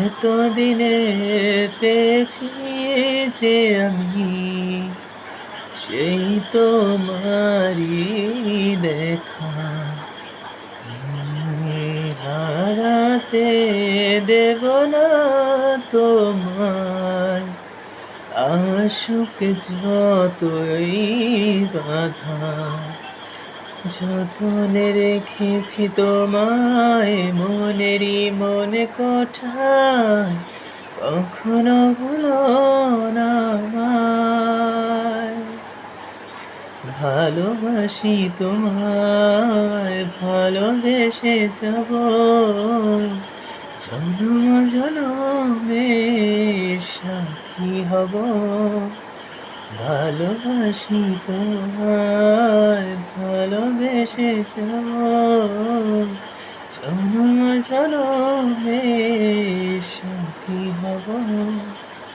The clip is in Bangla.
এতদিনে পেয়েছি যে আমি সেই তোমারই দেখা। হারাতে দেব না তোমায়, আসুক যতই বাধা। যতনে রেখেছি তোমায় মনেরই মনে কোঠায়, কখনো ভুলো না আমায়। ভালোবাসি তোমায়, ভালোবেসে যাব জনম জনমের সাথী হব। ভালোবাসি তোমায়, ভালোবেসে যাব জনম জনমের সাথী হব।